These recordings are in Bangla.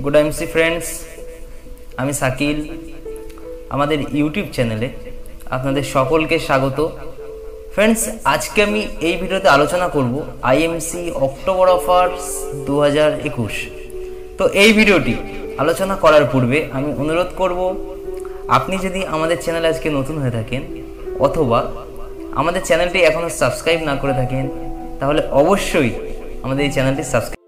গুড আইএমসি ফ্রেন্ডস, আমি শাকিল। আমাদের ইউটিউব চ্যানেলে আপনাদের সকলকে স্বাগত। ফ্রেন্ডস, আজকে আমি এই ভিডিওতে আলোচনা করব আইএমসি অক্টোবর অফার্স 2021। তো এই ভিডিওটি আলোচনা করার পূর্বে আমি অনুরোধ করব, আপনি যদি আমাদের চ্যানেলে আজকে নতুন হয়ে থাকেন অথবা আমাদের চ্যানেলটি এখনও সাবস্ক্রাইব না করে থাকেন, তাহলে অবশ্যই আমাদের এই চ্যানেলটি সাবস্ক্রাইব।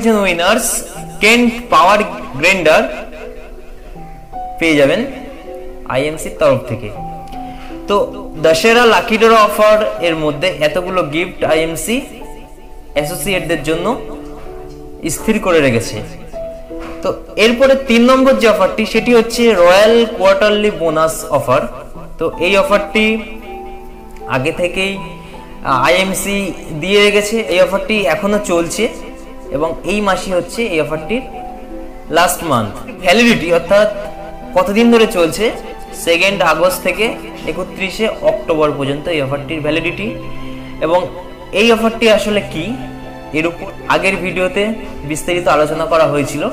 জন উইনার্স কেন্ট পাওয়ার গ্রাইন্ডার পেয়ে যাবেন আইএমসির তরফ থেকে। তো দশেরা লাকি ড্র অফার এর মধ্যে এতগুলো গিফট আইএমসি অ্যাসোসিয়েটদের জন্য স্থির করে রেখেছে। তো এরপরে 3 নম্বর যে অফারটি, সেটি হচ্ছে রয়্যাল কোয়ার্টারলি বোনাস অফার। তো এই অফারটি আগে থেকেই আইএমসি দিয়ে রেখেছে। এই অফারটি এখনো চলছে এবং এই মাসই হচ্ছে এই অফারটির লাস্ট মান্থ। ভ্যালিডিটি অর্থাৎ কতদিন ধরে চলছে, 2 আগস্ট থেকে 31 অক্টোবর পর্যন্ত এই অফারটির ভ্যালিডিটি। এবং এই অফারটি আসলে কি, এর উপর আগের ভিডিওতে বিস্তারিত আলোচনা করা হয়েছিল।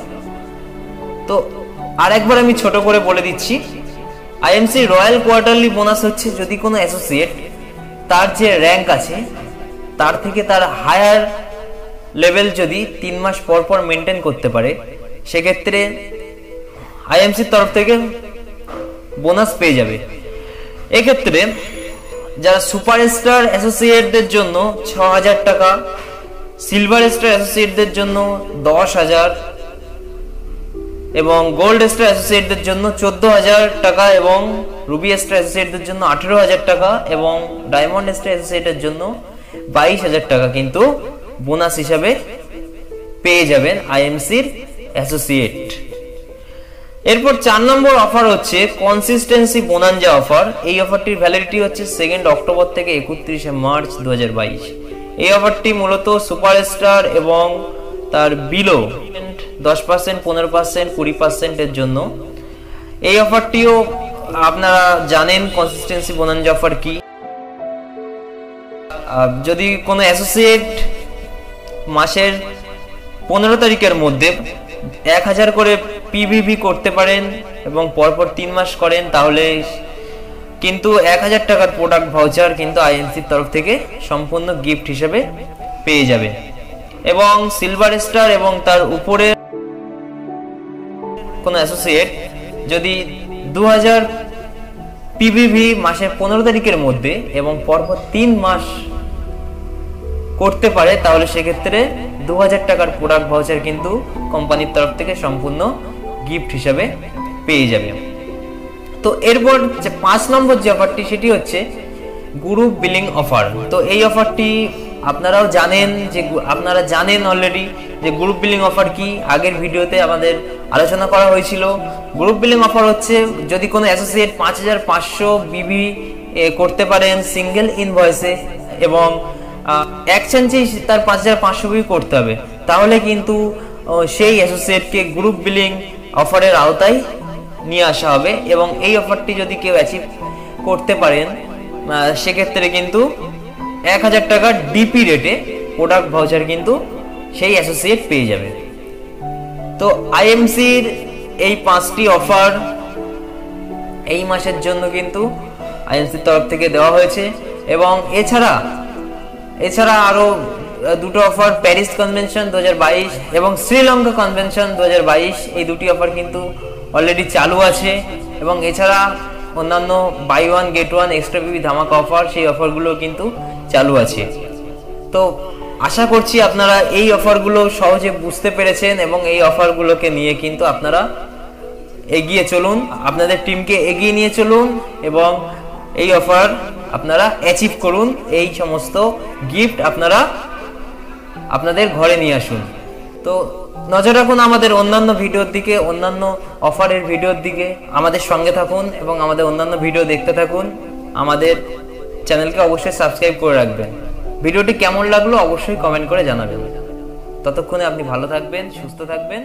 তো আরেকবার আমি ছোট করে বলে দিচ্ছি, আইএমসি রয়্যাল কোয়ার্টারলি বোনাস হচ্ছে যদি কোনো অ্যাসোসিয়েট তার যে র্যাঙ্ক আছে তার থেকে তার হায়ার লেভেল যদি 3 মাস পর পর মেনটেন করতে পারে, সেক্ষেত্রে আইএমসির তরফ থেকে বোনাস পেয়ে যাবে। এক্ষেত্রে যারা সুপারস্টার অ্যাসোসিয়েটদের জন্য 6,000 টাকা, সিলভার স্টার অ্যাসোসিয়েটদের জন্য 10,000 এবং গোল্ড স্টার অ্যাসোসিয়েটদের জন্য 14,000 টাকা এবং রুবি স্টার অ্যাসোসিয়েটদের জন্য 18,000 টাকা এবং ডায়মন্ড স্টার অ্যাসোসিয়েটের জন্য 22,000 টাকা কিন্তু বোনাস হিসাবে পেয়ে যাবেন আইএমসির অ্যাসোসিয়েট। এরপর 4 নম্বর অফার হচ্ছে কনসিস্টেন্সি বোনাঞ্জা অফার। এই অফারটির ভ্যালিডিটি হচ্ছে 2 অক্টোবর থেকে 31 মার্চ 2022। এই অফারটি মূলত সুপারস্টার এবং তার বিলো 10%, 15%, 20% এর জন্য। এই অফারটিও আপনারা জানেন কনসিস্টেন্সি বোনাঞ্জা অফার কি। যদি কোনো অ্যাসোসিয়েট মাসের 15 তারিখের মধ্যে 1000 করে পিভিভি করতে পারেন এবং পরপর 3 মাস করেন, তাহলে কিন্তু 1000 টাকার প্রোডাক্ট ভাউচার কিন্তু আইএমসির তরফ থেকে সম্পূর্ণ গিফট হিসেবে পেয়ে যাবে। এবং সিলভার স্টার এবং তার উপরে কোনো অ্যাসোসিয়েট যদি 2000 পিভিভি মাসের 15 তারিখের মধ্যে এবং পরপর 3 মাস করতে পারে, তাহলে সেক্ষেত্রে 2000 টাকার প্রোডাক্ট ভাউচার কিন্তু কোম্পানির তরফ থেকে সম্পূর্ণ গিফট হিসাবে পেয়ে যাবে। তো এরপর যে 5 নম্বর যে অফারটি সেটি হচ্ছে গ্রুপ বিলিং অফার। তো এই অফারটি আপনারা জানেন অলরেডি যে গ্রুপ বিলিং অফার কি, আগের ভিডিওতে আমাদের আলোচনা করা হয়েছিল। গ্রুপ বিলিং অফার হচ্ছে যদি কোনো অ্যাসোসিয়েট 5500 বিবি করতে পারেন সিঙ্গেল ইনভয়েসে এবং এক চান্সেই তার 5500 বিবি করতে হবে, তাহলে কিন্তু সেই অ্যাসোসিয়েটকে গ্রুপ বিলিং অফারের আওতায় নিয়ে আসা হবে। এবং এই অফারটি যদি কেউ অ্যাচিভ করতে পারেন সেক্ষেত্রে কিন্তু 1000 টাকা ডিপি রেটে প্রোডাক্ট ভাউচার কিন্তু সেই অ্যাসোসিয়েট পেয়ে যাবে। তো আইএমসির এই 5টি অফার এই মাসের জন্য কিন্তু আইএমসির তরফ থেকে দেওয়া হয়েছে। এবং এছাড়া আরো দুটো অফার, প্যারিস কনভেনশন 2022 এবং শ্রীলঙ্কা কনভেনশন 2022, এই দুটি অফার কিন্তু অলরেডি চালু আছে। এবং এছাড়া অন্যান্য buy one get one extra বিবি ধামাকা অফার, সেই অফারগুলো কিন্তু চালু আছে। তো আশা করছি আপনারা এই অফারগুলো সহজে বুঝতে পেরেছেন এবং এই অফারগুলোকে নিয়ে কিন্তু আপনারা এগিয়ে চলুন, আপনাদের টিমকে এগিয়ে নিয়ে চলুন এবং এই অফার আপনারা অ্যাচিভ করুন। এই সমস্ত গিফট আপনারা আপনাদের ঘরে নিয়ে আসুন। তো নজর রাখুন আমাদের অন্যান্য ভিডিওর দিকে, অন্যান্য অফারের ভিডিওর দিকে। আমাদের সঙ্গে থাকুন এবং আমাদের অন্যান্য ভিডিও দেখতে থাকুন। আমাদের চ্যানেলকে অবশ্যই সাবস্ক্রাইব করে রাখবেন। ভিডিওটি কেমন লাগলো অবশ্যই কমেন্ট করে জানাবেন। ততক্ষণে আপনি ভালো থাকবেন, সুস্থ থাকবেন।